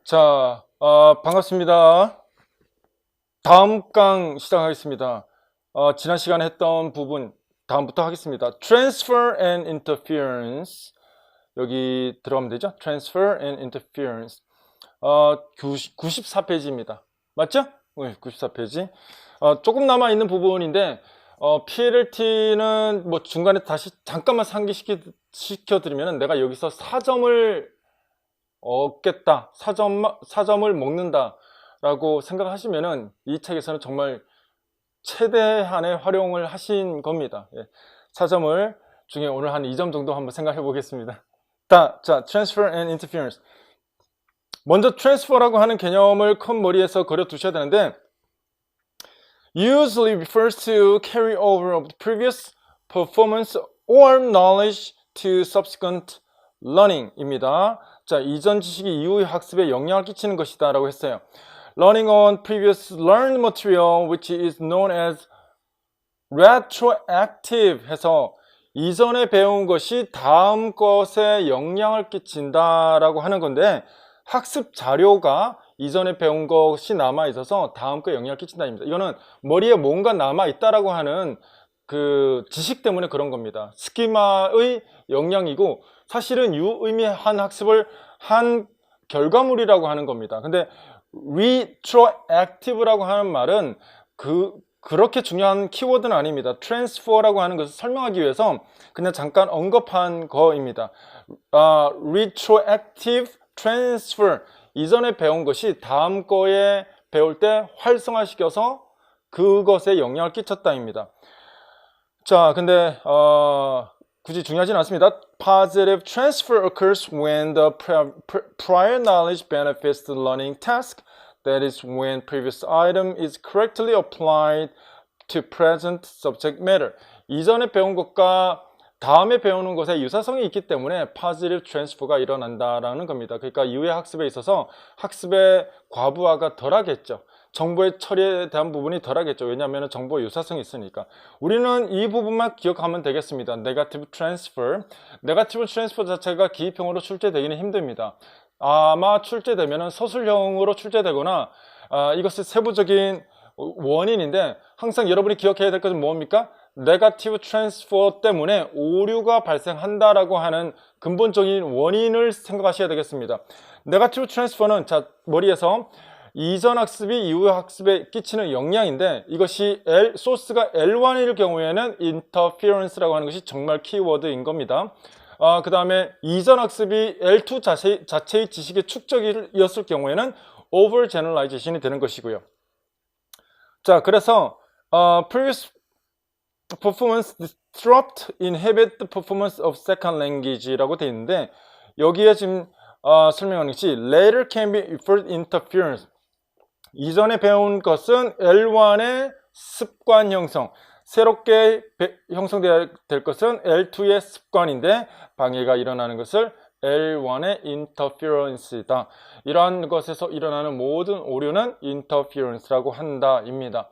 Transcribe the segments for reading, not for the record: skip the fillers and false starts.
자, 반갑습니다. 다음 강 시작하겠습니다. 지난 시간에 했던 부분 다음부터 하겠습니다. Transfer and interference. 여기 들어가면 되죠? Transfer and interference. 94페이지입니다. 맞죠? 네, 94페이지. 조금 남아있는 부분인데, PLLT는 뭐 중간에 다시 잠깐만 상기시켜드리면 내가 여기서 4점을 얻겠다, 4점을 먹는다 라고 생각하시면은 이 책에서는 정말 최대한의 활용을 하신 겁니다. 4점을 중에 오늘 한 2점 정도 한번 생각해 보겠습니다. 자, transfer and interference. 먼저 transfer라고 하는 개념을 큰 머리에서 그려 두셔야 되는데, usually refers to carry over of the previous performance or knowledge to subsequent learning입니다. 자, 이전 지식이 이후의 학습에 영향을 끼치는 것이다 라고 했어요. Learning on previous learned material which is known as retroactive 해서 이전에 배운 것이 다음 것에 영향을 끼친다 라고 하는 건데, 학습 자료가 이전에 배운 것이 남아있어서 다음 거에 영향을 끼친다입니다. 이거는 머리에 뭔가 남아있다라고 하는 그 지식 때문에 그런 겁니다. 스키마의 영향이고 사실은 유의미한 학습을 한 결과물이라고 하는 겁니다. 근데 retroactive라고 하는 말은 그렇게 중요한 키워드는 아닙니다. transfer라고 하는 것을 설명하기 위해서 그냥 잠깐 언급한 거입니다. retroactive transfer, 이전에 배운 것이 다음 거에 배울 때 활성화시켜서 그것에 영향을 끼쳤다입니다. 자, 근데 굳이 중요하진 않습니다. Positive transfer occurs when the prior knowledge benefits the learning task. That is when previous item is correctly applied to present subject matter. 이전에 배운 것과 다음에 배우는 것에 유사성이 있기 때문에 positive transfer가 일어난다라는 겁니다. 그러니까 이후의 학습에 있어서 학습의 과부하가 덜하겠죠. 정보의 처리에 대한 부분이 덜하겠죠. 왜냐하면 정보 유사성이 있으니까. 우리는 이 부분만 기억하면 되겠습니다. Negative transfer. Negative transfer 자체가 기입형으로 출제되기는 힘듭니다. 아마 출제되면 서술형으로 출제되거나 이것이 세부적인 원인인데, 항상 여러분이 기억해야 될 것은 뭡니까? 네거티브 트랜스퍼 때문에 오류가 발생한다라고 하는 근본적인 원인을 생각하셔야 되겠습니다. 네거티브 트랜스퍼는 자, 머리에서 이전 학습이 이후 학습에 끼치는 영향인데, 이것이 소스가 L1일 경우에는 interference라고 하는 것이 정말 키워드인 겁니다. 그 다음에 이전 학습이 L2 자체의 지식의 축적이었을 경우에는 overgeneralization이 되는 것이고요. 자, 그래서 previous performance disrupt inhibit the performance of second language라고 되어 있는데, 여기에 지금 설명하는 것이 later can be referred interference. 이전에 배운 것은 L1의 습관 형성, 새롭게 형성되어야 될 것은 L2의 습관인데 방해가 일어나는 것을 L1의 interference이다. 이러한 것에서 일어나는 모든 오류는 interference라고 한다입니다.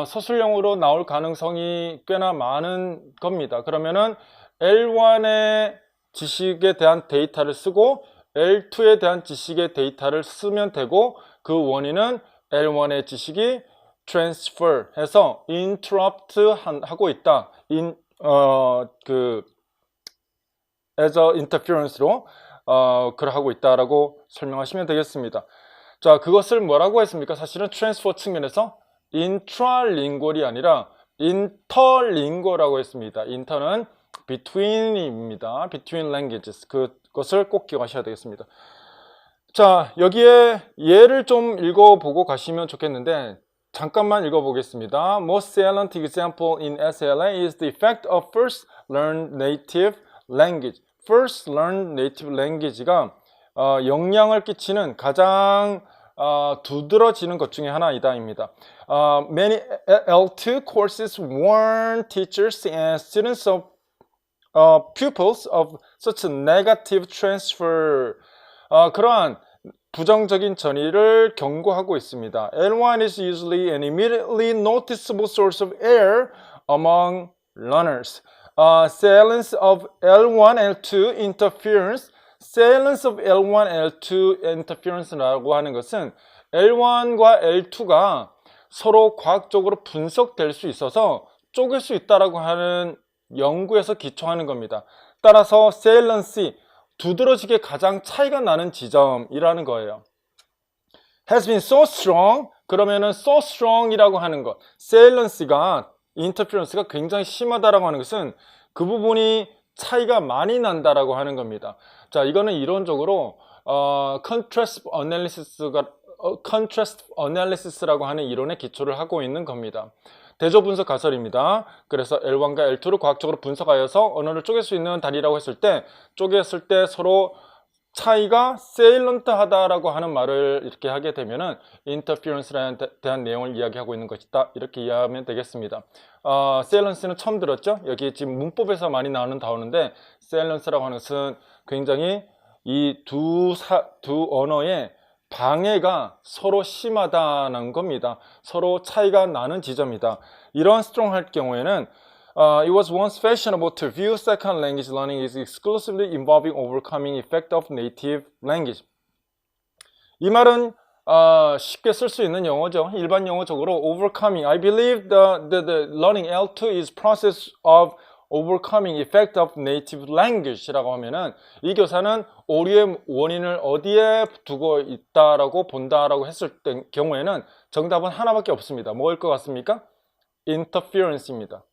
서술형으로 나올 가능성이 꽤나 많은 겁니다. 그러면은 L1의 지식에 대한 데이터를 쓰고 L2에 대한 지식의 데이터를 쓰면 되고, 그 원인은 L1의 지식이 transfer 해서 interrupt 하고 있다. as a interference로 그러하고 있다라고 설명하시면 되겠습니다. 자, 그것을 뭐라고 했습니까? 사실은 transfer 측면에서 intralingual이 아니라 interlingual라고 했습니다. inter는 between입니다. between languages. 그것을 꼭 기억하셔야 되겠습니다. 자, 여기에 예를 좀 읽어보고 가시면 좋겠는데, 잠깐만 읽어보겠습니다. Most salient example in SLA is the effect of first learned native language. First learned native language가 영향을 끼치는 가장 두드러지는 것 중에 하나이다입니다. Many L2 courses warn teachers and students of pupils of such negative transfer. 그러한 부정적인 전이를 경고하고 있습니다. L1 is usually an immediately noticeable source of error among learners. Salience of L1, L2 interference Salience of L1, L2 interference라고 하는 것은 L1과 L2가 서로 과학적으로 분석될 수 있어서 쪼갤 수 있다라고 하는 연구에서 기초하는 겁니다. 따라서 salience, 두드러지게 가장 차이가 나는 지점이라는 거예요. has been so strong, 그러면은 so strong이라고 하는 것, salience가 interference가 굉장히 심하다라고 하는 것은 그 부분이 차이가 많이 난다라고 하는 겁니다. 자, 이거는 이론적으로 contrast analysis라고 하는 이론에 기초를 하고 있는 겁니다. 대조분석 가설입니다. 그래서 L1과 L2를 과학적으로 분석하여서 언어를 쪼갤 수 있는 다리라고 했을 때, 쪼갰을 때 서로 차이가 salient 하다라고 하는 말을 이렇게 하게 되면은 interference에 대한 내용을 이야기하고 있는 것이다. 이렇게 이해하면 되겠습니다. salience는 처음 들었죠? 여기 지금 문법에서 많이 나오는 단어인데 salience라고 하는 것은 굉장히 이 두 언어의 방해가 서로 심하다는 겁니다. 서로 차이가 나는 지점이다. 이런 strong 할 경우에는 it was once fashionable to view second language learning as exclusively involving overcoming effect of native language. 이 말은 쉽게 쓸 수 있는 영어죠. 일반 영어적으로 overcoming. I believe the learning L2 is process of overcoming effect of native language라고 하면은 이 교사는 오류의 원인을 어디에 두고 있다라고 본다라고 했을 경우에는 정답은 하나밖에 없습니다. 뭐일 것 같습니까? interference입니다.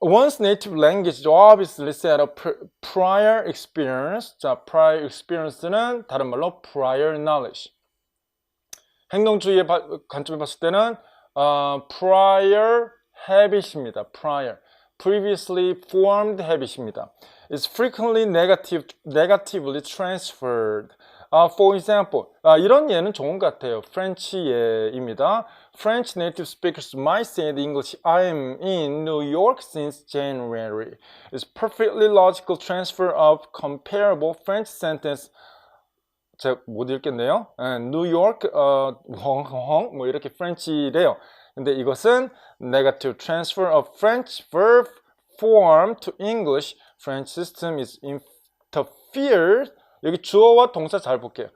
One's native language obviously set up prior experience. 자, prior experience는 다른 말로 prior knowledge. 행동주의의 관점에 봤을 때는 prior habit입니다. prior. previously formed habit입니다. It's frequently negatively transferred. For example, 이런 예는 좋은 것 같아요. French 예입니다. French native speakers might say in English, I am in New York since January. It's perfectly logical transfer of comparable French sentence. 제가 못 읽겠네요. New York, 뭐 이렇게 French래요. 근데 이것은 negative transfer of French verb form to English. French system is interfered. 여기 주어와 동사 잘 볼게요.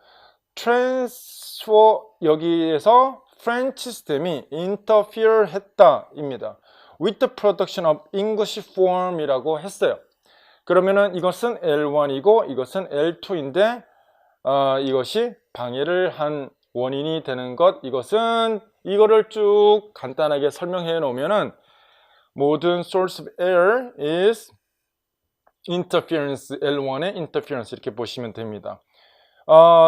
transfer 여기에서 French 시스템이 interfere 했다입니다. with the production of English form이라고 했어요. 그러면은 이것은 L1이고 이것은 L2인데 이것이 방해를 한 원인이 되는 것, 이거를 쭉 간단하게 설명해 놓으면은 모든 source of error is interference, L1의 interference 이렇게 보시면 됩니다.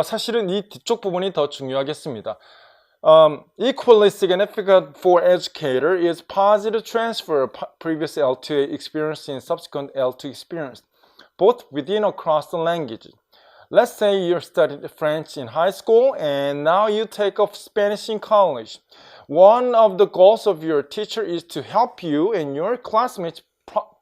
사실은 이 뒤쪽 부분이 더 중요하겠습니다. Equally significant for educator is positive transfer of previous L2 experience in subsequent L2 experience, both within or across the language. Let's say you studied French in high school and now you take up Spanish in college. One of the goals of your teacher is to help you and your classmates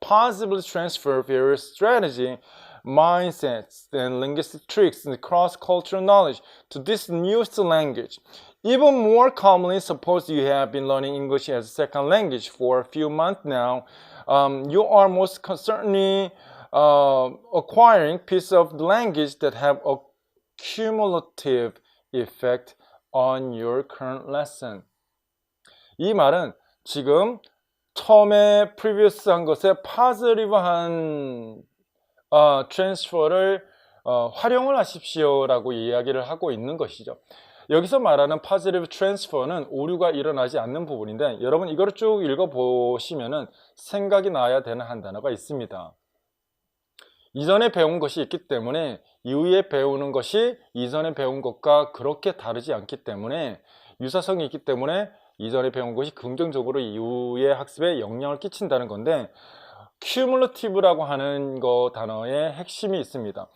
positively transfer various strategy, mindsets, and linguistic tricks and cross-cultural knowledge to this newest language. Even more commonly, suppose you have been learning English as a second language for a few months now. You are most certainly acquiring pieces of the language that have a cumulative effect on your current lesson. 이 말은 지금 처음에 previous 한 것에 positive한 transfer를 활용을 하십시오라고 이야기를 하고 있는 것이죠. 여기서 말하는 positive transfer는 오류가 일어나지 않는 부분인데 여러분 이거를 쭉 읽어보시면은 생각이 나야 되는 한 단어가 있습니다. 이전에 배운 것이 있기 때문에 이후에 배우는 것이 이전에 배운 것과 그렇게 다르지 않기 때문에 유사성이 있기 때문에 이전에 배운 것이 긍정적으로 이후의 학습에 영향을 끼친다는 건데 cumulative라고 하는 단어의 핵심이 있습니다.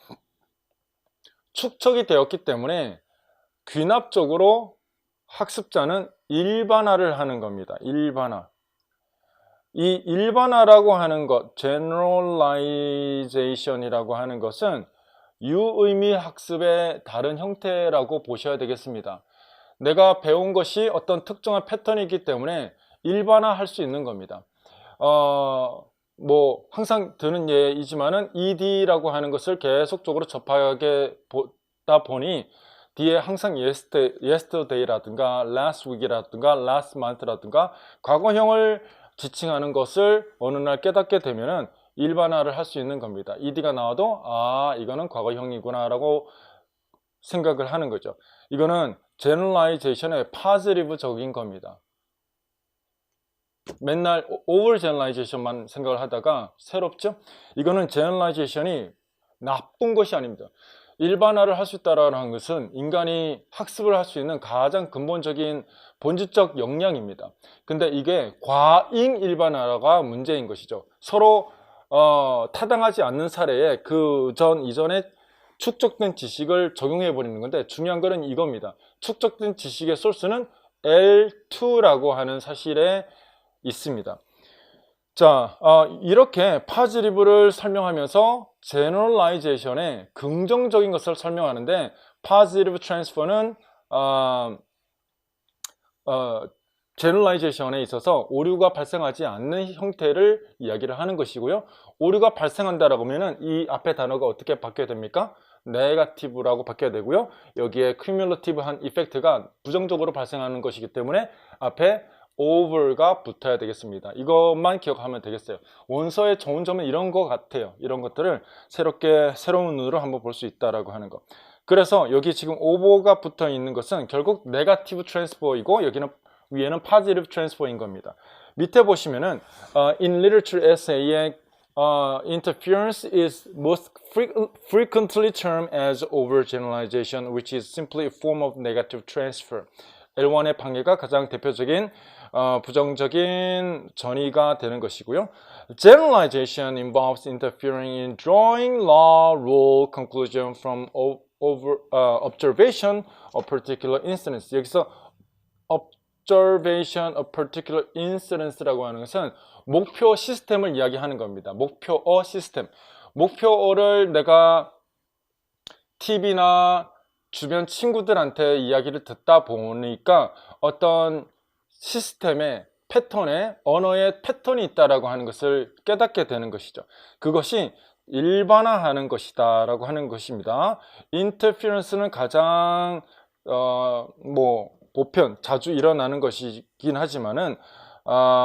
축적이 되었기 때문에 귀납적으로 학습자는 일반화를 하는 겁니다. 일반화. 이 일반화라고 하는 것, generalization이라고 하는 것은 유의미 학습의 다른 형태라고 보셔야 되겠습니다. 내가 배운 것이 어떤 특정한 패턴이기 때문에 일반화할 수 있는 겁니다. 뭐 항상 드는 예이지만은 ed라고 하는 것을 계속적으로 접하게 보다 보니 뒤에 항상 yesterday라든가 last week이라든가 last month라든가 과거형을 지칭하는 것을 어느 날 깨닫게 되면은 일반화를 할 수 있는 겁니다. ed가 나와도 아, 이거는 과거형이구나 라고 생각을 하는 거죠. 이거는 generalization의 positive적인 겁니다. 맨날 over generalization만 생각을 하다가 새롭죠? 이거는 generalization이 나쁜 것이 아닙니다. 일반화를 할 수 있다는 것은 인간이 학습을 할 수 있는 가장 근본적인 본질적 역량입니다. 근데 이게 과잉 일반화가 문제인 것이죠. 서로 타당하지 않는 사례에 그 이전에 축적된 지식을 적용해 버리는 건데, 중요한 거는 이겁니다. 축적된 지식의 소스는 L2라고 하는 사실에 있습니다. 자, 이렇게 positive를 설명하면서 generalization의 긍정적인 것을 설명하는데, positive transfer는 generalization에 있어서 오류가 발생하지 않는 형태를 이야기를 하는 것이고요. 오류가 발생한다라고 하면은 이 앞에 단어가 어떻게 바뀌어야 됩니까? negative라고 바뀌어야 되고요. 여기에 cumulative한 이펙트가 부정적으로 발생하는 것이기 때문에 앞에 over가 붙어야 되겠습니다. 이것만 기억하면 되겠어요. 원서의 좋은 점은 이런 것 같아요. 이런 것들을 새로운 눈으로 한번 볼 수 있다라고 하는 거. 그래서 여기 지금 over가 붙어 있는 것은 결국 negative transfer이고, 여기는 위에는 positive transfer인 겁니다. 밑에 보시면은 in literature essay에 interference is most frequently termed as overgeneralization, which is simply a form of negative transfer. L1의 방해가 가장 대표적인 부정적인 전이가 되는 것이고요. Generalization involves interfering in drawing law, rule, conclusion from observation of particular instance. 여기서 observation of particular instance라고 하는 것은 목표 시스템을 이야기하는 겁니다. 목표어 시스템. 목표어를 내가 TV나 주변 친구들한테 이야기를 듣다 보니까 어떤 시스템의 패턴에, 언어의 패턴이 있다라고 하는 것을 깨닫게 되는 것이죠. 그것이 일반화하는 것이다 라고 하는 것입니다. interference는 가장 보편, 자주 일어나는 것이긴 하지만은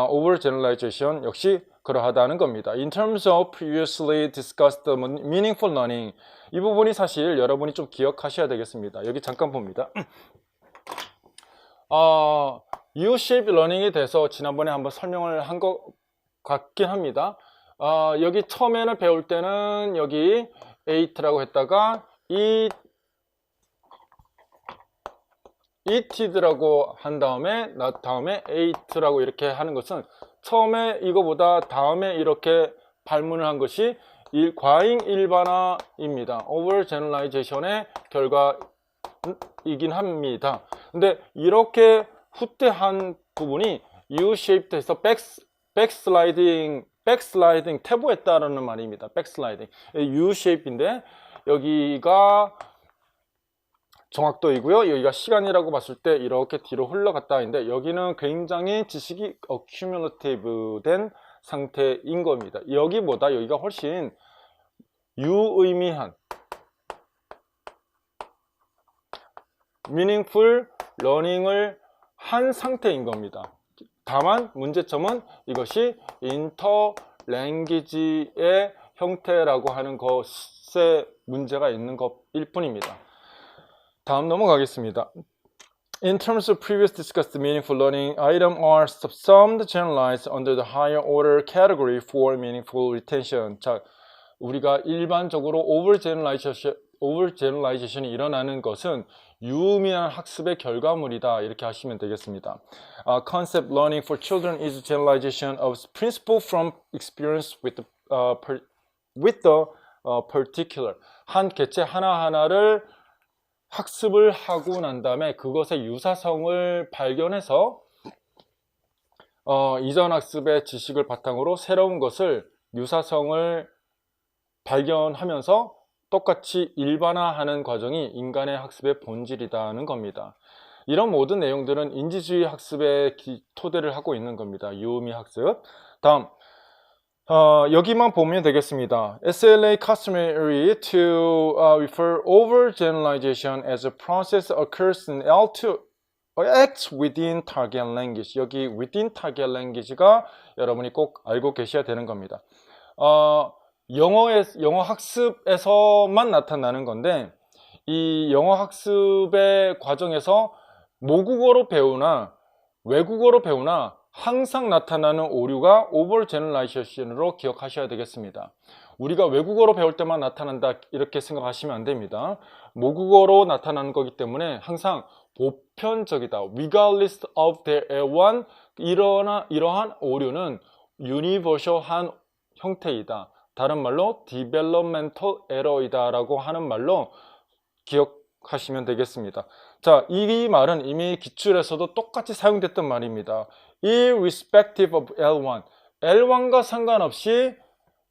overgeneralization 역시 그러하다는 겁니다. In terms of previously discussed meaningful learning, 이 부분이 사실 여러분이 좀 기억하셔야 되겠습니다. 여기 잠깐 봅니다. U-shaped learning에 대해서 지난번에 한번 설명을 한 것 같긴 합니다. 여기 처음에는 배울 때는 여기 8라고 했다가 et라고 한 다음에 8라고 이렇게 하는 것은 처음에 이거보다 다음에 이렇게 발문을 한 것이 과잉 일반화입니다. overgeneralization의 결과이긴 합니다. 근데 이렇게 후퇴한 부분이 U-shaped에서 백슬라이딩 퇴보했다라는 말입니다. 백슬라이딩 U-shape인데 여기가 정확도이고요. 여기가 시간이라고 봤을 때 이렇게 뒤로 흘러갔다 하는데, 여기는 굉장히 지식이 accumulative 된 상태인 겁니다. 여기보다 여기가 훨씬 유의미한 meaningful learning을 한 상태인 겁니다. 다만 문제점은 이것이 인터랭귀지의 형태라고 하는 것에 문제가 있는 것일 뿐입니다. 다음 넘어가겠습니다. In terms of previous discussed meaningful learning, items are subsumed generalized under the higher order category for meaningful retention. 자, 우리가 일반적으로 overgeneralization이 일어나는 것은 유의미한 학습의 결과물이다, 이렇게 하시면 되겠습니다. Concept learning for children is generalization of principle from experience with the particular. 한 개체 하나하나를 학습을 하고 난 다음에 그것의 유사성을 발견해서 이전 학습의 지식을 바탕으로 새로운 것을 유사성을 발견하면서 똑같이 일반화하는 과정이 인간의 학습의 본질이라는 겁니다. 이런 모든 내용들은 인지주의 학습의 토대를 하고 있는 겁니다. 유의미 학습. 다음 여기만 보면 되겠습니다. SLA customary to refer overgeneralization as a process occurs in L2 acts within target language. 여기 within target language가 여러분이 꼭 알고 계셔야 되는 겁니다. 영어 학습에서만 나타나는 건데 이 영어 학습의 과정에서 모국어로 배우나 외국어로 배우나 항상 나타나는 오류가 overgeneralization으로 기억하셔야 되겠습니다. 우리가 외국어로 배울 때만 나타난다 이렇게 생각하시면 안 됩니다. 모국어로 나타나는 거기 때문에 항상 보편적이다. regardless of their L1 이러한 오류는 universal한 형태이다. 다른 말로 developmental error이다 라고 하는 말로 기억하시면 되겠습니다. 자, 이 말은 이미 기출에서도 똑같이 사용됐던 말입니다. irrespective of L1 L1과 상관없이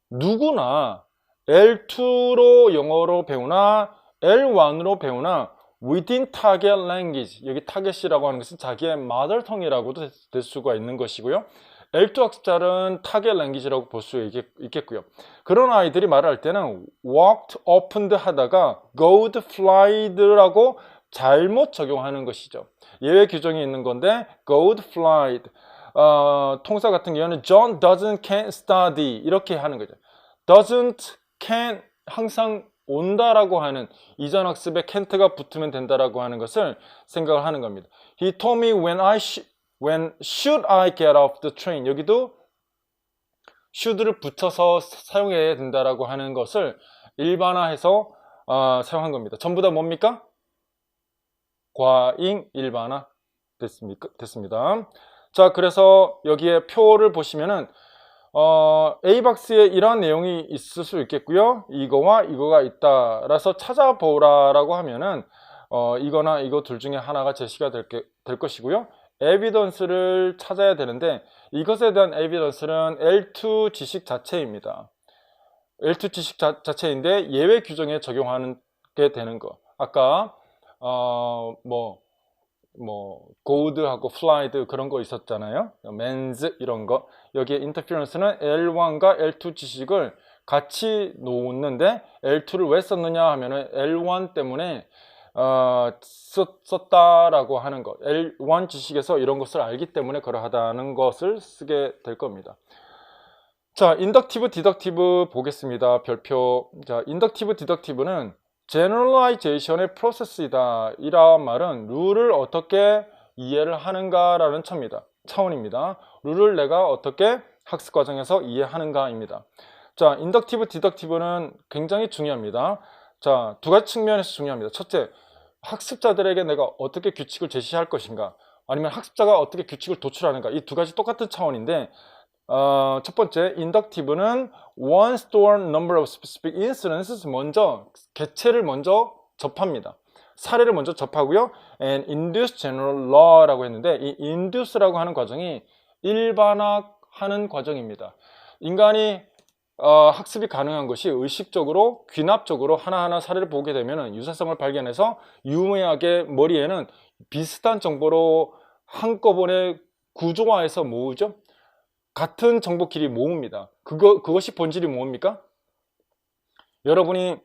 누구나 L2로 영어로 배우나 L1으로 배우나 within target language, 여기 target이라고 하는 것은 자기의 mother tongue이라고도 될 수가 있는 것이고요. L2 학습자는 target language라고 볼 수 있겠고요. 그런 아이들이 말을 할 때는 walked, opened 하다가 goed, flyed라고 잘못 적용하는 것이죠. 예외 규정이 있는 건데 goed, flyed. 통사 같은 경우는 John doesn't, can't study 이렇게 하는 거죠. doesn't, can 항상 온다라고 하는 이전 학습에 can't가 붙으면 된다라고 하는 것을 생각을 하는 겁니다. He told me when should I get off the train. 여기도 should를 붙여서 사용해야 된다라고 하는 것을 일반화해서 사용한 겁니다. 전부 다 뭡니까? 과잉 일반화 됐습니다. 자, 그래서 여기에 표를 보시면은 A박스에 이러한 내용이 있을 수 있겠고요. 이거와 이거가 있다. 라서 찾아보라라고 하면은 이거나 이거 둘 중에 하나가 제시가 될 것이고요. 에비던스를 찾아야 되는데 이것에 대한 에비던스는 L2 지식 자체입니다. L2 지식 자체인데 예외 규정에 적용하는 게 되는 거. 아까 goed하고 flyed 그런 거 있었잖아요. men's 이런 거. 여기에 interference는 L1과 L2 지식을 같이 놓는데 L2를 왜 썼느냐 하면은 L1 때문에 썼다라고 하는 것. L1 지식에서 이런 것을 알기 때문에 그러하다는 것을 쓰게 될 겁니다. 자, 인덕티브, 디덕티브 보겠습니다. 별표. 자, 인덕티브, 디덕티브는 generalization의 프로세스이다. 이런 말은 룰을 어떻게 이해를 하는가라는 차원입니다. 룰을 내가 어떻게 학습 과정에서 이해하는가입니다. 자, 인덕티브, 디덕티브는 굉장히 중요합니다. 자, 두 가지 측면에서 중요합니다. 첫째, 학습자들에게 내가 어떻게 규칙을 제시할 것인가, 아니면 학습자가 어떻게 규칙을 도출하는가, 이 두 가지 똑같은 차원인데 첫 번째, 인덕티브는 once or number of specific incidences 먼저 개체를 먼저 접합니다. 사례를 먼저 접하고요. and induce general law라고 했는데 이 induce라고 하는 과정이 일반화하는 과정입니다. 인간이 학습이 가능한 것이 의식적으로 귀납적으로 하나하나 사례를 보게 되면 유사성을 발견해서 유의하게 머리에는 비슷한 정보로 한꺼번에 구조화해서 모으죠. 같은 정보끼리 모읍니다. 그것이 본질이 뭡니까? 여러분이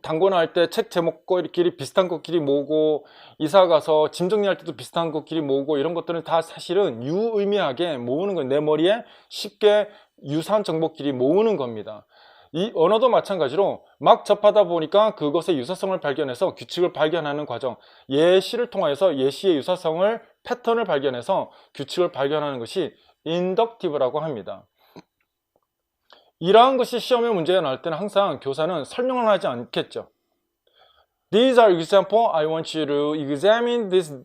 당구나 할 때 책 제목끼리 비슷한 것끼리 모으고 이사 가서 짐 정리할 때도 비슷한 것끼리 모으고 이런 것들은 다 사실은 유의미하게 모으는 거예요. 내 머리에 쉽게 유사한 정보끼리 모으는 겁니다. 이 언어도 마찬가지로 막 접하다 보니까 그것의 유사성을 발견해서 규칙을 발견하는 과정, 예시를 통해서 예시의 유사성을 패턴을 발견해서 규칙을 발견하는 것이 인덕티브라고 합니다. 이러한 것이 시험에 문제가 나올 때는 항상 교사는 설명을 하지 않겠죠. These are examples. I want you to examine these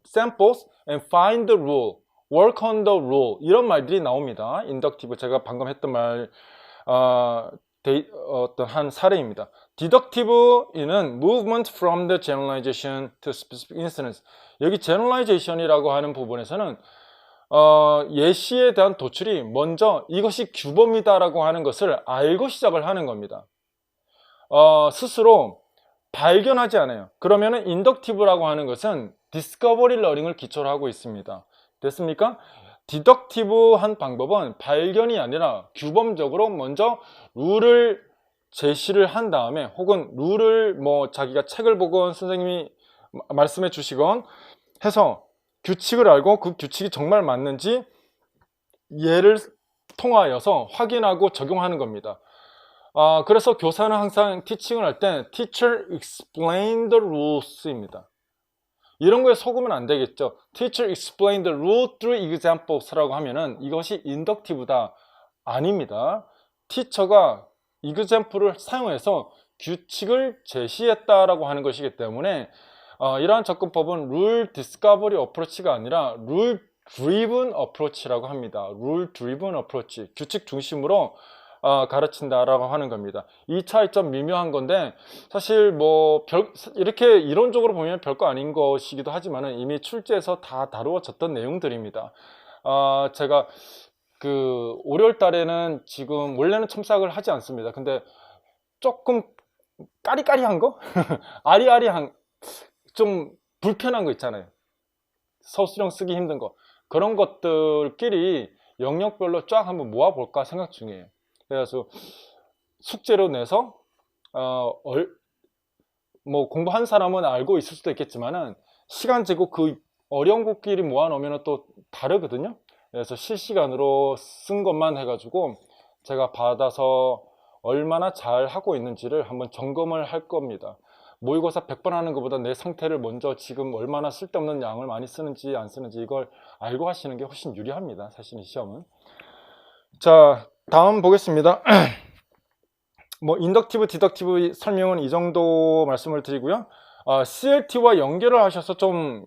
samples and find the rule. Work on the rule. 이런 말들이 나옵니다. 인덕티브, 제가 방금 했던 말 어떤 한 사례입니다. 디덕티브는 movement from the generalization to specific instance. 여기 generalization이라고 하는 부분에서는 예시에 대한 도출이 먼저 이것이 규범이다 라고 하는 것을 알고 시작을 하는 겁니다. 스스로 발견하지 않아요. 그러면은 인덕티브라고 하는 것은 디스커버리 러닝을 기초로 하고 있습니다. 됐습니까? 디덕티브한 방법은 발견이 아니라 규범적으로 먼저 룰을 제시를 한 다음에, 혹은 룰을 뭐 자기가 책을 보건 선생님이 말씀해 주시건 해서 규칙을 알고 그 규칙이 정말 맞는지 예를 통하여서 확인하고 적용하는 겁니다. 그래서 교사는 항상 티칭을 할 때 Teacher explain the rules입니다. 이런 거에 속으면 안 되겠죠. Teacher explain the rule through examples 라고 하면은 이것이 인덕티브다. 아닙니다. 티처가 example을 사용해서 규칙을 제시했다라고 하는 것이기 때문에 이러한 접근법은 룰 디스커버리 어프로치가 아니라 룰 driven approach라고 합니다. 룰 driven approach, 규칙 중심으로 가르친다라고 하는 겁니다. 이 차이점 미묘한 건데, 사실 뭐 이렇게 이론적으로 보면 별거 아닌 것이기도 하지만은 이미 출제에서 다 다루어졌던 내용들입니다. 제가 그 월요일 달에는 지금 원래는 첨삭을 하지 않습니다. 근데 조금 까리까리한 거? 아리아리한, 좀 불편한 거 있잖아요. 서술형 쓰기 힘든 거. 그런 것들끼리 영역별로 쫙 한번 모아볼까 생각 중이에요. 그래서 숙제로 내서 뭐 공부한 사람은 알고 있을 수도 있겠지만은 시간 재고 그 어려운 것끼리 모아놓으면 또 다르거든요. 그래서 실시간으로 쓴 것만 해가지고 제가 받아서 얼마나 잘 하고 있는지를 한번 점검을 할 겁니다. 모의고사 100번 하는 것보다 내 상태를 먼저 지금 얼마나 쓸데없는 양을 많이 쓰는지 안 쓰는지 이걸 알고 하시는 게 훨씬 유리합니다. 사실 이 시험은. 자, 다음 보겠습니다. 뭐 인덕티브, 디덕티브 설명은 이 정도 말씀을 드리고요. CLT와 연결을 하셔서 좀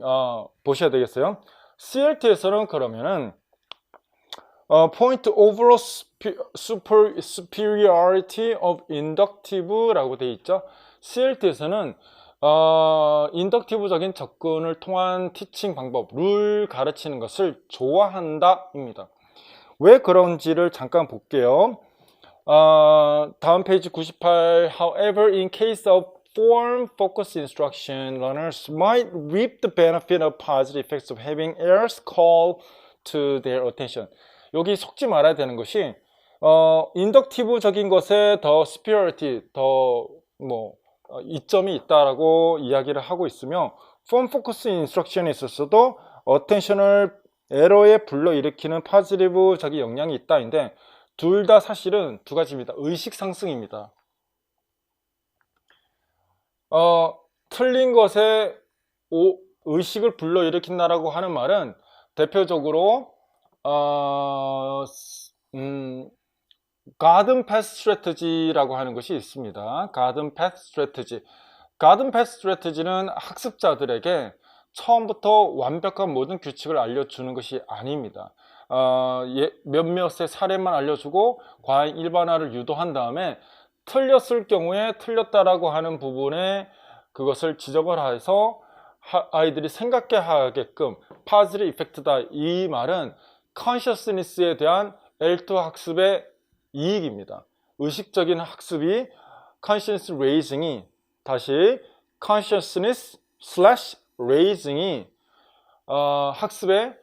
보셔야 되겠어요. CLT에서는 그러면은 Point overall superiority of inductive라고 되어 있죠. CLT에서는 인덕티브적인 접근을 통한 티칭 방법, 룰 가르치는 것을 좋아한다 입니다. 왜 그런지를 잠깐 볼게요. 다음 페이지 98. However, in case of form-focused instruction, learners might reap the benefit of positive effects of having errors called to their attention. 여기 속지 말아야 되는 것이 인덕티브적인 것에 더 superiority, 더 뭐 이점이 있다라고 이야기를 하고 있으며, form-focused instruction에 있어서도 attention을 에러에 불러일으키는 파지티브적인 영향이 있다인데, 둘 다 사실은 두 가지입니다. 의식 상승입니다. 틀린 것에 의식을 불러일으킨다라고 하는 말은 대표적으로 garden path strategy라고 하는 것이 있습니다. garden path strategy. garden path strategy는 학습자들에게 처음부터 완벽한 모든 규칙을 알려주는 것이 아닙니다. 몇몇의 사례만 알려주고 과잉 일반화를 유도한 다음에 틀렸을 경우에 틀렸다라고 하는 부분에 그것을 지적을 해서 아이들이 생각해 하게끔 positive effect다. 이 말은 consciousness에 대한 L2 학습의 이익입니다. 의식적인 학습이 consciousness raising이, 다시 consciousness slash raising이 학습에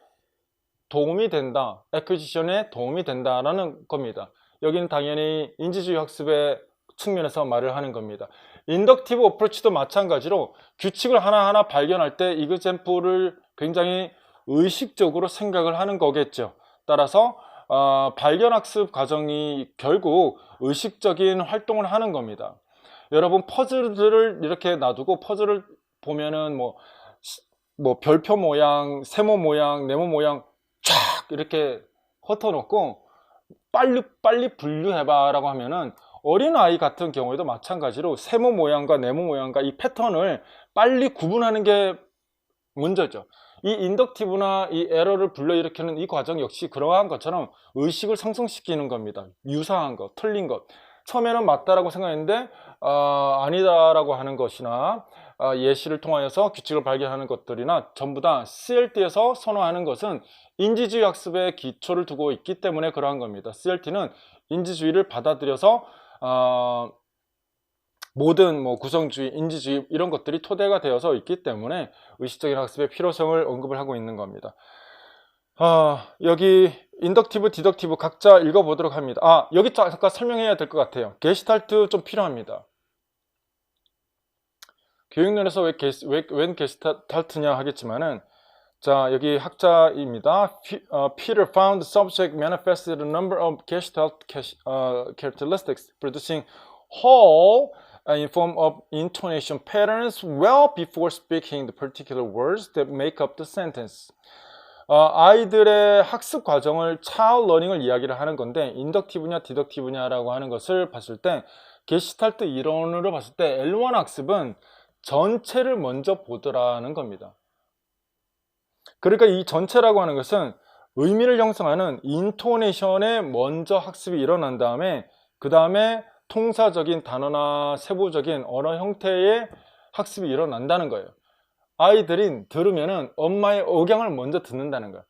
도움이 된다, acquisition에 도움이 된다라는 겁니다. 여기는 당연히 인지주의 학습의 측면에서 말을 하는 겁니다. 인덕티브 어프로치도 마찬가지로 규칙을 하나하나 발견할 때 example을 굉장히 의식적으로 생각을 하는 거겠죠. 따라서 발견학습 과정이 결국 의식적인 활동을 하는 겁니다. 여러분 퍼즐들을 이렇게 놔두고 퍼즐을 보면은 뭐 별표 모양, 세모 모양, 네모 모양 쫙 이렇게 흩어놓고 빨리 분류해봐 라고 하면은 어린아이 같은 경우에도 마찬가지로 세모 모양과 네모 모양과 이 패턴을 빨리 구분하는 게 문제죠. 이 인덕티브나 이 에러를 불러일으키는 이 과정 역시 그러한 것처럼 의식을 상승시키는 겁니다. 유사한 것, 틀린 것. 처음에는 맞다라고 생각했는데 아니다라고 하는 것이나 예시를 통하여서 규칙을 발견하는 것들이나 전부 다 CLT에서 선호하는 것은 인지주의 학습에 기초를 두고 있기 때문에 그러한 겁니다. CLT는 인지주의를 받아들여서 모든 구성주의, 인지주의 이런 것들이 토대가 되어서 있기 때문에 의식적인 학습의 필요성을 언급을 하고 있는 겁니다. 여기 인덕티브, 디덕티브 각자 읽어보도록 합니다. 여기 잠깐 설명해야 될 것 같아요. 게시탈트 좀 필요합니다. 교육론에서 웬 게시탈트냐 하겠지만은, 자, 여기 학자입니다. Peter found the subject manifested a number of Gestalt characteristics, producing whole in form of intonation patterns well before speaking the particular words that make up the sentence. 아이들의 학습 과정을 차일드 러닝을 이야기를 하는 건데, 인덕티브냐 디덕티브냐라고 하는 것을 봤을 때, 게시탈트 이론으로 봤을 때 L1 학습은 전체를 먼저 보더라는 겁니다. 그러니까 이 전체라고 하는 것은 의미를 형성하는 인토네이션에 먼저 학습이 일어난 다음에, 그 다음에 통사적인 단어나 세부적인 언어 형태의 학습이 일어난다는 거예요. 아이들이 들으면은 엄마의 억양을 먼저 듣는다는 거야.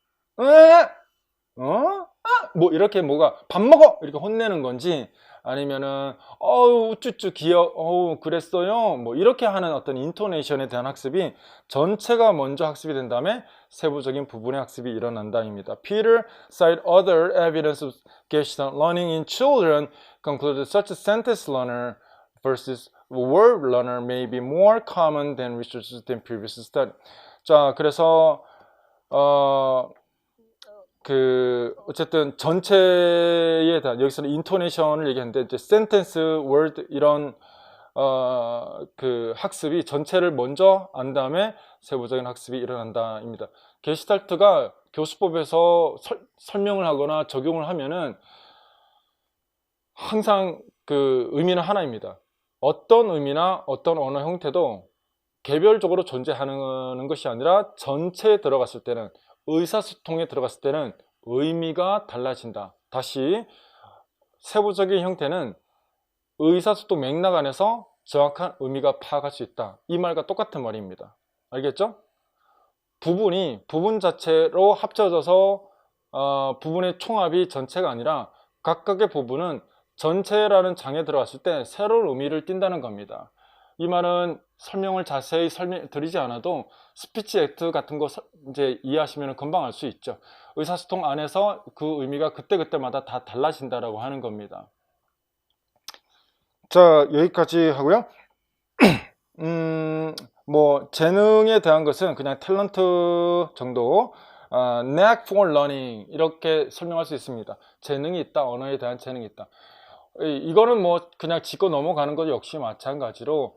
뭐 이렇게 뭐가 밥 먹어 이렇게 혼내는 건지, 아니면은 우쭈쭈 그랬어요 뭐 이렇게 하는 어떤 인토네이션에 대한 학습이 전체가 먼저 학습이 된 다음에 세부적인 부분의 학습이 일어난다입니다. Peter cited other evidence of Gestalt learning in children, concluded such a sentence learner versus word learner may be more common than research than previous study. 자, 그래서 어쨌든 전체에 대한, 여기서는 인토네이션을 얘기하는데, 이제 센텐스, 월드 이런 학습이 전체를 먼저 안 다음에 세부적인 학습이 일어난다입니다. 게시탈트가 교수법에서 설명을 하거나 적용을 하면은 항상 의미는 하나입니다. 어떤 의미나 어떤 언어 형태도 개별적으로 존재하는 것이 아니라 전체에 들어갔을 때는, 의사소통에 들어갔을 때는 의미가 달라진다. 다시, 세부적인 형태는 의사소통 맥락 안에서 정확한 의미가 파악할 수 있다. 이 말과 똑같은 말입니다. 알겠죠? 부분 자체로 합쳐져서 부분의 총합이 전체가 아니라 각각의 부분은 전체라는 장에 들어갔을 때 새로운 의미를 띈다는 겁니다. 이 말은 설명을 자세히 드리지 않아도 스피치 액트 같은 거 이제 이해하시면 금방 알 수 있죠. 의사소통 안에서 그 의미가 그때그때마다 다 달라진다라고 하는 겁니다. 자, 여기까지 하고요. 뭐 재능에 대한 것은 그냥 탤런트 정도, knack for learning 이렇게 설명할 수 있습니다. 재능이 있다, 언어에 대한 재능이 있다. 이거는 뭐 그냥 짚고 넘어가는 것 역시 마찬가지로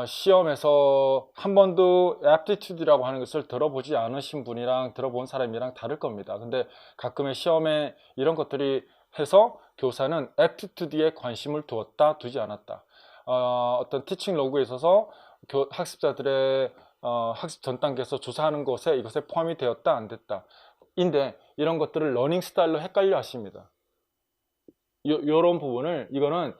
시험에서 한 번도 aptitude라고 하는 것을 들어보지 않으신 분이랑 들어본 사람이랑 다를 겁니다. 근데 가끔의 시험에 이런 것들이 해서 교사는 aptitude에 관심을 두었다, 두지 않았다, 어떤 티칭 로그에 있어서 학습자들의 학습 전 단계에서 조사하는 것에 이것에 포함이 되었다, 안 됐다 인데, 이런 것들을 러닝 스타일로 헷갈려 하십니다. 요런 부분을, 이거는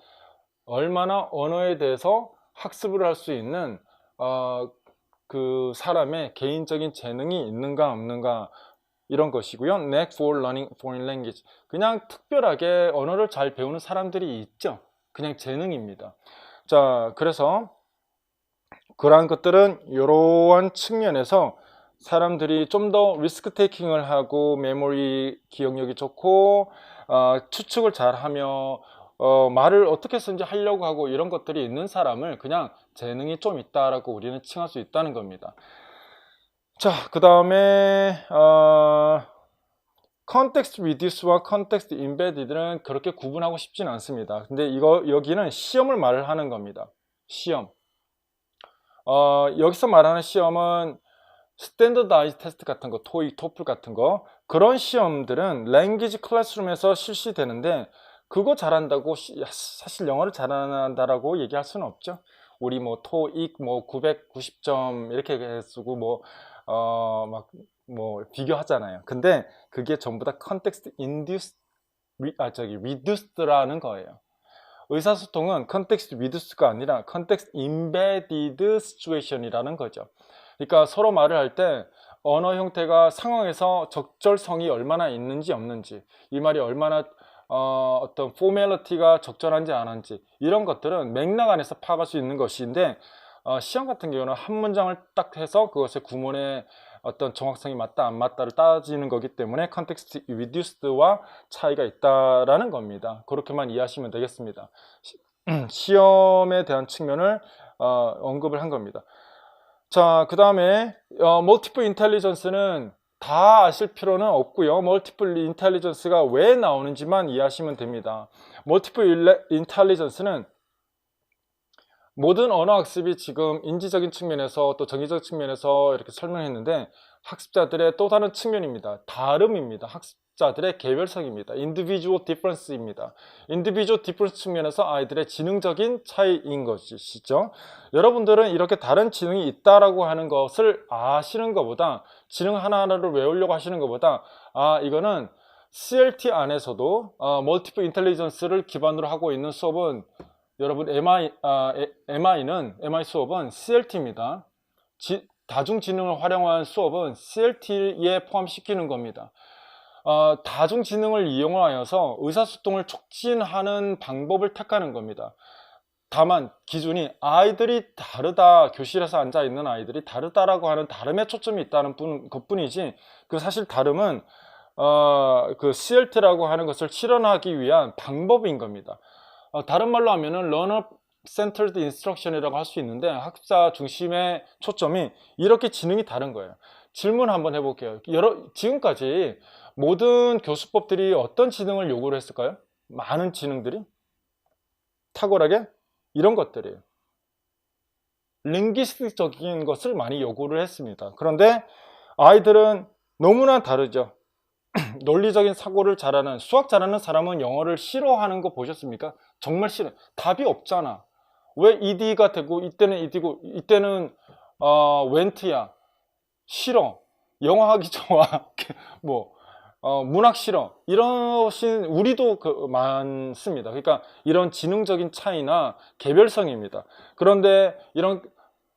얼마나 언어에 대해서 학습을 할 수 있는 그 사람의 개인적인 재능이 있는가 없는가, 이런 것이고요. Knack for learning foreign language, 그냥 특별하게 언어를 잘 배우는 사람들이 있죠. 그냥 재능입니다. 자, 그래서 그러한 것들은 이러한 측면에서 사람들이 좀 더 리스크 테이킹을 하고 메모리 기억력이 좋고 추측을 잘하며 말을 어떻게 쓰는지 하려고 하고 이런 것들이 있는 사람을 그냥 재능이 좀 있다라고 우리는 칭할 수 있다는 겁니다. 자, 그 다음에 context reduce와 context embedded는 그렇게 구분하고 싶지는 않습니다. 근데 여기는 시험을 말을 하는 겁니다. 시험. 여기서 말하는 시험은 스탠더다이즈 테스트 같은 거, 토익, 토플 같은 거, 그런 시험들은 랭귀지 클래스룸에서 실시되는데, 그거 잘한다고 사실 영어를 잘한다라고 얘기할 수는 없죠. 우리 뭐 토익 뭐 990점 이렇게 쓰고 뭐 비교하잖아요. 근데 그게 전부 다 컨텍스트 reduced라는 거예요. 의사소통은 컨텍스트 reduced가 아니라 컨텍스트 embedded situation이라는 거죠. 그러니까 서로 말을 할 때 언어 형태가 상황에서 적절성이 얼마나 있는지 없는지, 이 말이 얼마나 어떤 포멀리티가 적절한지 안 한지, 이런 것들은 맥락 안에서 파악할 수 있는 것인데, 시험 같은 경우는 한 문장을 딱 해서 그것의 구문의 어떤 정확성이 맞다 안 맞다를 따지는 거기 때문에 컨텍스트 리듀스드와 차이가 있다라는 겁니다. 그렇게만 이해하시면 되겠습니다. 시험에 대한 측면을 언급을 한 겁니다. 자, 그 다음에 멀티플 인텔리전스는 다 아실 필요는 없고요. 멀티플 인텔리전스가 왜 나오는지만 이해하시면 됩니다. 멀티플 인텔리전스는 모든 언어학습이 지금 인지적인 측면에서 또 정의적 측면에서 이렇게 설명했는데 학습자들의 또 다른 측면입니다. 다름입니다. 학습자들의 개별성입니다. individual difference입니다. individual difference 측면에서 아이들의 지능적인 차이인 것이죠. 여러분들은 이렇게 다른 지능이 있다라고 하는 것을 아시는 것보다 지능 하나하나를 외우려고 하시는 것보다 이거는 CLT 안에서도 멀티플 인텔리전스를 기반으로 하고 있는 수업은 여러분 MI 수업은 CLT입니다. 다중지능을 활용한 수업은 CLT에 포함시키는 겁니다. 다중지능을 이용하여서 의사소통을 促진하는 방법을 택하는 겁니다. 다만 기준이 아이들이 다르다, 교실에서 앉아있는 아이들이 다르다라고 하는 다름에 초점이 있다는 것뿐이지 그 사실 다름은 그 CLT라고 하는 것을 실현하기 위한 방법인 겁니다. 다른 말로 하면은 Learner Centered Instruction이라고 할 수 있는데 학습자 중심의 초점이 이렇게 지능이 다른 거예요. 질문 한번 해볼게요. 지금까지 모든 교수법들이 어떤 지능을 요구를 했을까요? 많은 지능들이 탁월하게 이런 것들이에요. 링귀스틱적인 것을 많이 요구를 했습니다. 그런데 아이들은 너무나 다르죠. 논리적인 사고를 잘하는 수학 잘하는 사람은 영어를 싫어하는 거 보셨습니까? 정말 싫어. 답이 없잖아. 왜 ED가 되고 이때는 ED고 이때는 웬트야. 싫어. 영어 하기 좋아. 뭐 문학 싫어. 이러신 우리도 많습니다. 그러니까 이런 지능적인 차이나 개별성입니다. 그런데 이런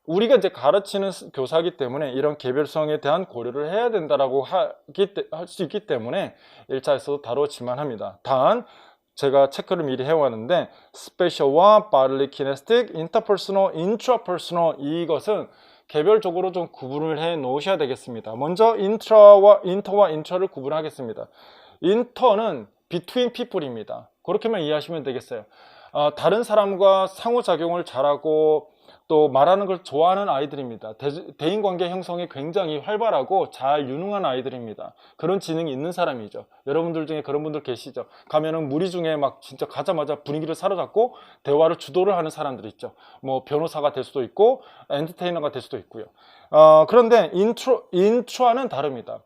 우리가 이제 가르치는 교사이기 때문에 이런 개별성에 대한 고려를 해야 된다라고 할 수 있기 때문에 1차에서도 다루지만 합니다. 단 제가 체크를 미리 해왔는데 스페셜과 bodily kinesthetic, interpersonal, intrapersonal 이것은 개별적으로 좀 구분을 해 놓으셔야 되겠습니다. 먼저 인터와 인트라를 구분하겠습니다. 인터는 between people입니다. 그렇게만 이해하시면 되겠어요. 다른 사람과 상호작용을 잘하고 또 말하는 걸 좋아하는 아이들입니다. 대인관계 형성이 굉장히 활발하고 잘 유능한 아이들입니다. 그런 지능이 있는 사람이죠. 여러분들 중에 그런 분들 계시죠. 가면은 무리 중에 막 진짜 가자마자 분위기를 사로잡고 대화를 주도를 하는 사람들 있죠. 뭐 변호사가 될 수도 있고 엔터테이너가 될 수도 있고요. 그런데 인트라는 다릅니다.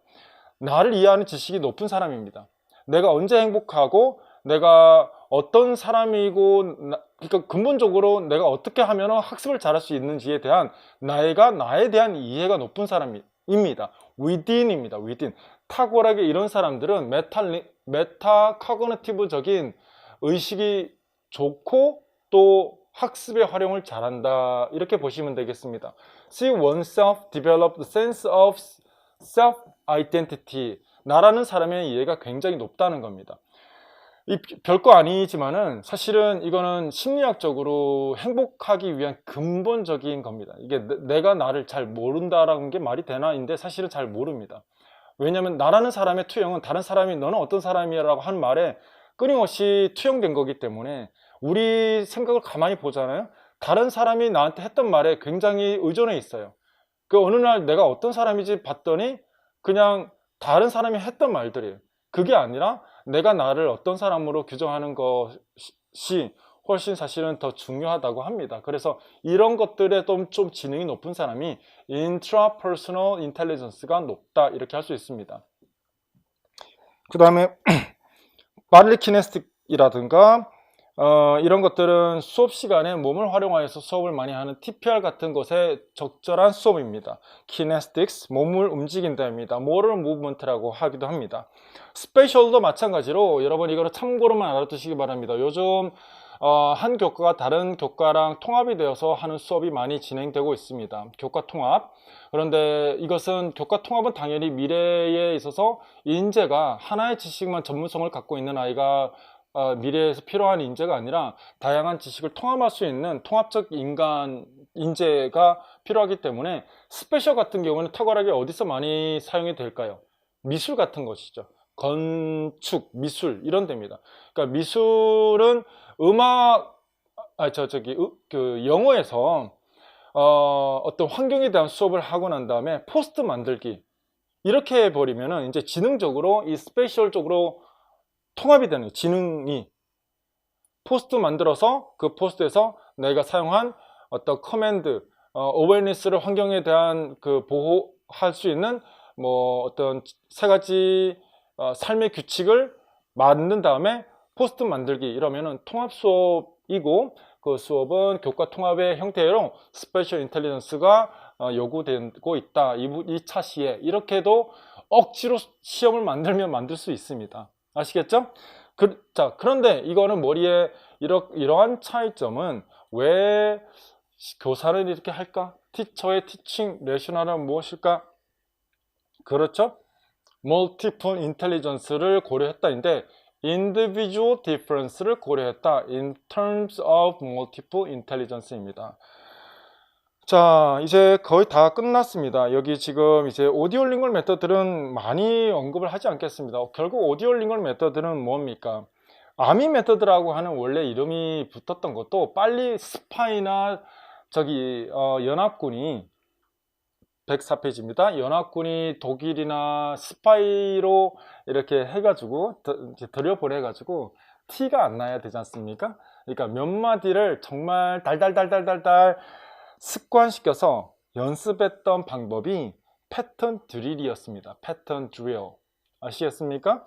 나를 이해하는 지식이 높은 사람입니다. 내가 언제 행복하고 내가 어떤 사람이고 그러니까 근본적으로 내가 어떻게 하면 학습을 잘할 수 있는지에 대한 나에 대한 이해가 높은 사람입니다. within입니다. within. 탁월하게 이런 사람들은 메타 커그니티브적인 의식이 좋고 또 학습의 활용을 잘한다. 이렇게 보시면 되겠습니다. See oneself develop the sense of self-identity. 나라는 사람의 이해가 굉장히 높다는 겁니다. 별거 아니지만은 사실은 이거는 심리학적으로 행복하기 위한 근본적인 겁니다. 이게 내가 나를 잘 모른다라는 게 말이 되나인데 사실은 잘 모릅니다. 왜냐하면 나라는 사람의 투영은 다른 사람이 너는 어떤 사람이야 라고 하는 말에 끊임없이 투영된 거기 때문에 우리 생각을 가만히 보잖아요. 다른 사람이 나한테 했던 말에 굉장히 의존해 있어요. 그 어느 날 내가 어떤 사람인지 봤더니 그냥 다른 사람이 했던 말들이에요. 그게 아니라 내가 나를 어떤 사람으로 규정하는 것이 훨씬 사실은 더 중요하다고 합니다. 그래서 이런 것들에 좀 지능이 높은 사람이 intrapersonal intelligence가 높다 이렇게 할 수 있습니다. 그 다음에 bodily kinesthetic이라든가 이런 것들은 수업 시간에 몸을 활용하여서 수업을 많이 하는 TPR 같은 것에 적절한 수업입니다. Kinesthetics, 몸을 움직인다입니다. Motor movement라고 하기도 합니다. Spatial도 마찬가지로 여러분 이거를 참고로만 알아두시기 바랍니다. 요즘 한 교과가 다른 교과랑 통합이 되어서 하는 수업이 많이 진행되고 있습니다. 교과 통합. 그런데 이것은 교과 통합은 당연히 미래에 있어서 인재가 하나의 지식만 전문성을 갖고 있는 아이가 미래에서 필요한 인재가 아니라 다양한 지식을 통합할 수 있는 통합적 인재가 필요하기 때문에 스페셜 같은 경우는 탁월하게 어디서 많이 사용이 될까요? 미술 같은 것이죠. 건축, 미술 이런 데입니다. 그러니까 미술은 영어에서 어떤 환경에 대한 수업을 하고 난 다음에 포스트 만들기 이렇게 해버리면은 이제 지능적으로 이 스페셜 쪽으로 통합이 되는 거예요. 지능이 포스트 만들어서 그 포스트에서 내가 사용한 어떤 커맨드, 어웨니스를 환경에 대한 그 보호할 수 있는 뭐 어떤 세 가지 삶의 규칙을 만든 다음에 포스트 만들기 이러면은 통합 수업이고 그 수업은 교과 통합의 형태로 스페셜 인텔리전스가 요구되고 있다. 이 차시에 이렇게도 억지로 시험을 만들면 만들 수 있습니다. 아시겠죠? 그런데 이거는 머리에 이러한 차이점은 왜 교사는 이렇게 할까? 티처의 티칭 레셔널은 무엇일까? 그렇죠? 멀티플 인텔리전스를 고려했다인데 individual difference를 고려했다. in terms of multiple intelligence입니다. 자, 이제 거의 다 끝났습니다. 여기 지금 이제 오디오 링걸 메터드는 많이 언급을 하지 않겠습니다. 결국 오디오 링걸 메터드는 뭡니까? 아미 메터드라고 하는 원래 이름이 붙었던 것도 빨리 스파이나 연합군이 104페이지입니다. 연합군이 독일이나 스파이로 이렇게 해가지고 들여보내가지고 티가 안 나야 되지 않습니까? 그러니까 몇 마디를 정말 달달달달달달 습관시켜서 연습했던 방법이 패턴 드릴이었습니다. 패턴 드릴 아시겠습니까?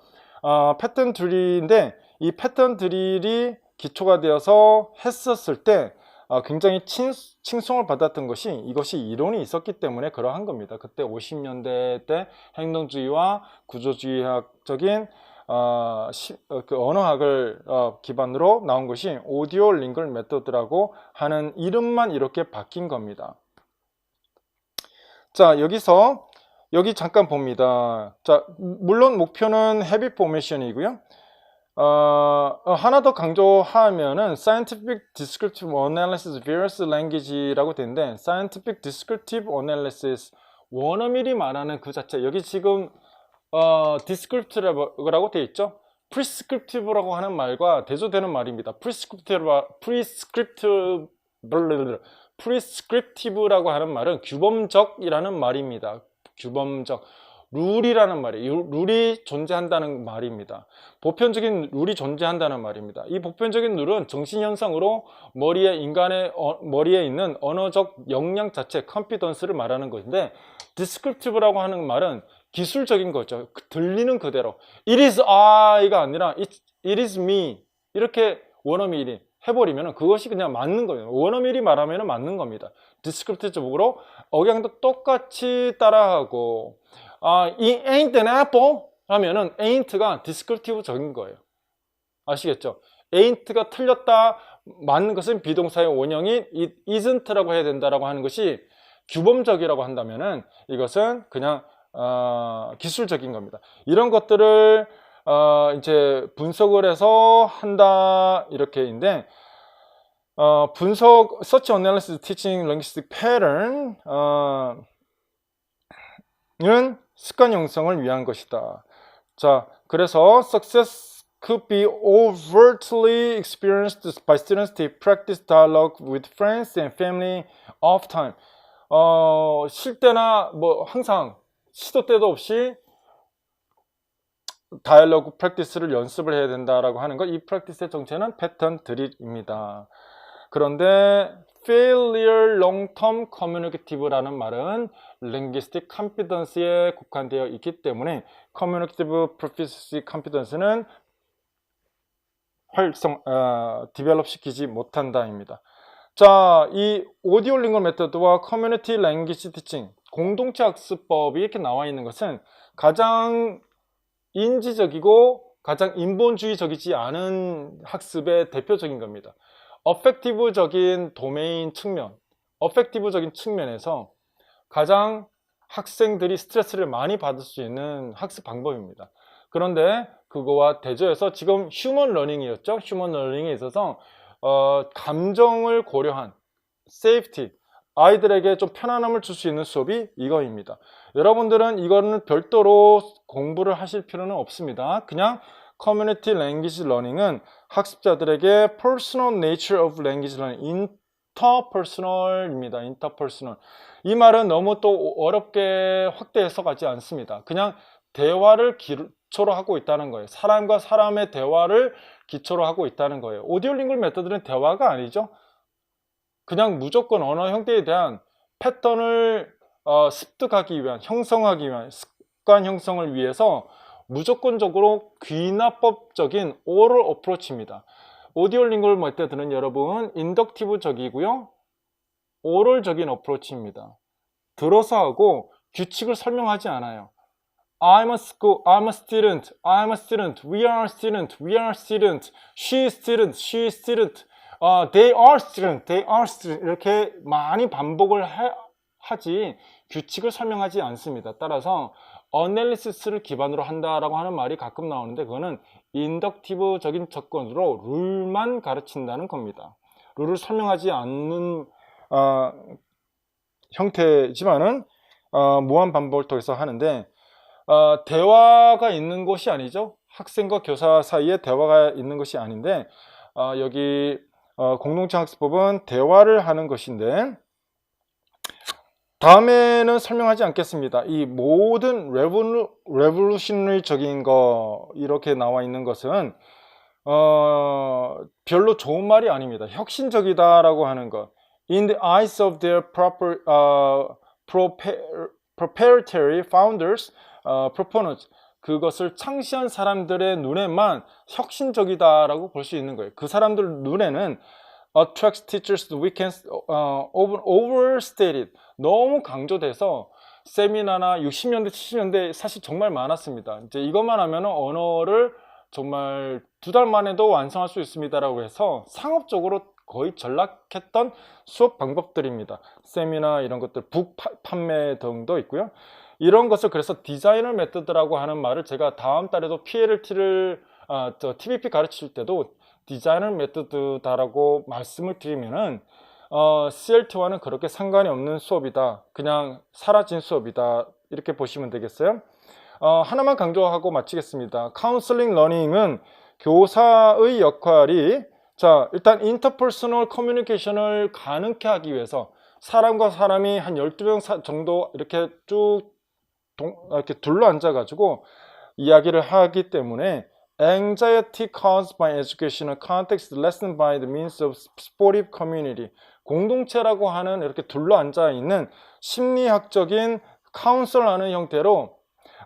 패턴 드릴인데 이 패턴 드릴이 기초가 되어서 했었을 때 굉장히 칭송을 받았던 것이 이것이 이론이 있었기 때문에 그러한 겁니다. 그때 50년대 때 행동주의와 구조주의학적인 그 언어학을 기반으로 나온 것이 오디오 링걸 메소드라고 하는 이름만 이렇게 바뀐 겁니다. 자, 여기 잠깐 봅니다. 자, 물론 목표는 헤비 포메이션이고요. 하나 더 강조하면은 Scientific Descriptive Analysis Various Language라고 되는데 Scientific Descriptive Analysis 원어밀이 말하는 그 자체 여기 지금 descriptive라고 되어 있죠. prescriptive라고 하는 말과 대조되는 말입니다. prescriptive라고 하는 말은 규범적이라는 말입니다. 규범적 룰이라는 말이에요. 룰이 존재한다는 말입니다. 보편적인 룰이 존재한다는 말입니다. 이 보편적인 룰은 정신현상으로 인간의 머리에 있는 언어적 역량 자체, 컨피던스를 말하는 것인데 descriptive라고 하는 말은 기술적인 거죠. 들리는 그대로 It is I가 아니라 It is me 이렇게 원어밀이 해버리면 그것이 그냥 맞는 거예요. 원어밀이 말하면 맞는 겁니다. descriptive적으로 억양도 똑같이 따라하고 이 ain't an apple 하면은 ain't가 descriptive적인 거예요. 아시겠죠? ain't가 틀렸다 맞는 것은 비동사의 원형인 it isn't라고 해야 된다라고 하는 것이 규범적이라고 한다면은 이것은 그냥 기술적인 겁니다. 이런 것들을 이제 분석을 해서 한다 이렇게인데 분석 Search Analysis Teaching Linguistic Pattern 는 습관 형성을 위한 것이다. 자, 그래서 success could be overtly experienced by students to practice dialogue with friends and family of time. 쉴 때나 뭐 항상 시도 때도 없이 다이얼로그 프랙티스를 연습을 해야 된다라고 하는 것, 이 프랙티스의 정체는 패턴 드릴입니다. 그런데 failure long-term communicative라는 말은 linguistic competence에 국한되어 있기 때문에 communicative proficiency competence는 develop 시키지 못한다입니다. 자, 이 오디오 링걸 메소드와 커뮤니티 랭귀지 티칭, 공동체 학습법이 이렇게 나와 있는 것은 가장 인지적이고 가장 인본주의적이지 않은 학습의 대표적인 겁니다. 어펙티브적인 도메인 측면, 어펙티브적인 측면에서 가장 학생들이 스트레스를 많이 받을 수 있는 학습 방법입니다. 그런데 그거와 대조해서 지금 휴먼 러닝이었죠. 휴먼 러닝에 있어서 감정을 고려한 세이프티, 아이들에게 좀 편안함을 줄 수 있는 수업이 이거입니다. 여러분들은 이거는 별도로 공부를 하실 필요는 없습니다. 그냥 커뮤니티 랭귀지 러닝은 학습자들에게 personal nature of language learning, interpersonal입니다. interpersonal. 이 말은 너무 또 어렵게 확대해서 가지 않습니다. 그냥 대화를 기초로 하고 있다는 거예요. 사람과 사람의 대화를 기초로 하고 있다는 거예요. 오디오 링글 메서드는 대화가 아니죠. 그냥 무조건 언어 형태에 대한 패턴을 습득하기 위한, 형성하기 위한 습관 형성을 위해서 무조건적으로 귀납법적인 오럴 어프로치입니다. 오디오 링글 메서드는 여러분 인덕티브적이고요, 오럴적인 어프로치입니다. 들어서 하고 규칙을 설명하지 않아요. I'm a school, I'm a student, I'm a student, we are a student, we are a student, she is student, she is student, they are student, they are student 이렇게 많이 반복을 하지 규칙을 설명하지 않습니다. 따라서 어널리시스를 기반으로 한다라고 하는 말이 가끔 나오는데 그거는 인덕티브적인 접근으로 룰만 가르친다는 겁니다. 룰을 설명하지 않는 형태지만은 무한 반복을 통해서 하는데 대화가 있는 것이 아니죠. 학생과 교사 사이에 대화가 있는 것이 아닌데 여기 공동체 학습법은 대화를 하는 것인데 다음에는 설명하지 않겠습니다. 이 모든 레볼루셔너리적인 거 이렇게 나와 있는 것은 별로 좋은 말이 아닙니다. 혁신적이다라고 하는 것. In the eyes of their proprietary founders, proponents, 그것을 창시한 사람들의 눈에만 혁신적이다라고 볼 수 있는 거예요. 그 사람들 눈에는 attracts teachers to weekends overstated, 너무 강조돼서 세미나나 60년대, 70년대 사실 정말 많았습니다. 이제 이것만 하면 언어를 정말 2달 만에도 완성할 수 있습니다라고 해서 상업적으로 거의 전락했던 수업 방법들입니다. 세미나 이런 것들, 북 판매 등도 있고요. 이런 것을 그래서 디자이너 메서드라고 하는 말을 제가 다음 달에도 PLT를 TBP 가르칠 때도 디자이너 메서드다라고 말씀을 드리면은 CLT와는 그렇게 상관이 없는 수업이다. 그냥 사라진 수업이다. 이렇게 보시면 되겠어요. 하나만 강조하고 마치겠습니다. 카운슬링 러닝은 교사의 역할이 일단 인터퍼스널 커뮤니케이션을 가능케 하기 위해서 사람과 사람이 한 12명 정도 이렇게 쭉 이렇게 둘러앉아 가지고 이야기를 하기 때문에 anxiety caused by educational context lessened by the means of supportive community, 공동체라고 하는 이렇게 둘러앉아 있는 심리학적인 카운슬하는 형태로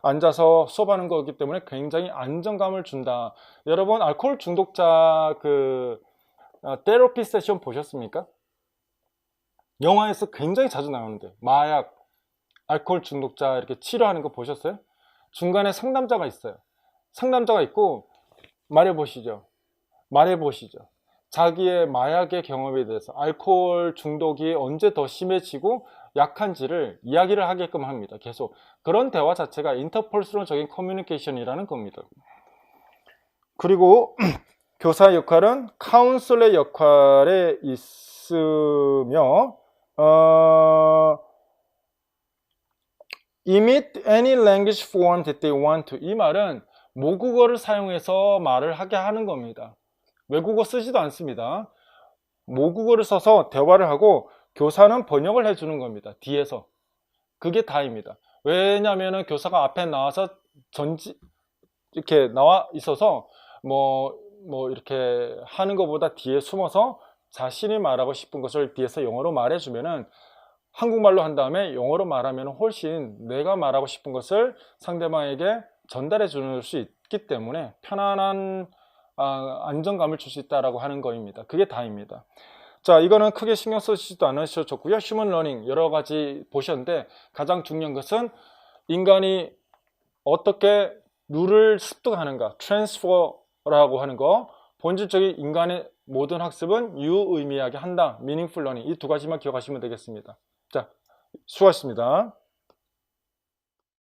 앉아서 수업하는 거기 때문에 굉장히 안정감을 준다. 여러분 알코올 중독자 테라피 세션 보셨습니까? 영화에서 굉장히 자주 나오는데 마약, 알코올 중독자 이렇게 치료하는 거 보셨어요? 중간에 상담자가 있어요. 상담자가 있고 말해보시죠. 자기의 마약의 경험에 대해서 알코올 중독이 언제 더 심해지고 약한지를 이야기를 하게끔 합니다. 계속 그런 대화 자체가 인터퍼스널적인 커뮤니케이션이라는 겁니다. 그리고 교사의 역할은 카운슬의 역할에 있으며 emit any language form that they want to, 이 말은 모국어를 사용해서 말을 하게 하는 겁니다. 외국어 쓰지도 않습니다. 모국어를 써서 대화를 하고 교사는 번역을 해주는 겁니다. 뒤에서. 그게 다입니다. 왜냐하면 교사가 앞에 나와서 이렇게 나와 있어서 이렇게 하는 것보다 뒤에 숨어서 자신이 말하고 싶은 것을 뒤에서 영어로 말해주면은 한국말로 한 다음에 영어로 말하면 훨씬 내가 말하고 싶은 것을 상대방에게 전달해 줄 수 있기 때문에 편안한 안정감을 줄 수 있다라고 하는 거입니다. 그게 다입니다. 자, 이거는 크게 신경 쓰시지도 않으셔도 좋고요. 휴먼 러닝 여러 가지 보셨는데 가장 중요한 것은 인간이 어떻게 룰을 습득하는가, 트랜스퍼라고 하는 거, 본질적인 인간의 모든 학습은 유의미하게 한다, meaningful learning, 이 두 가지만 기억하시면 되겠습니다. 자, 수고하셨습니다.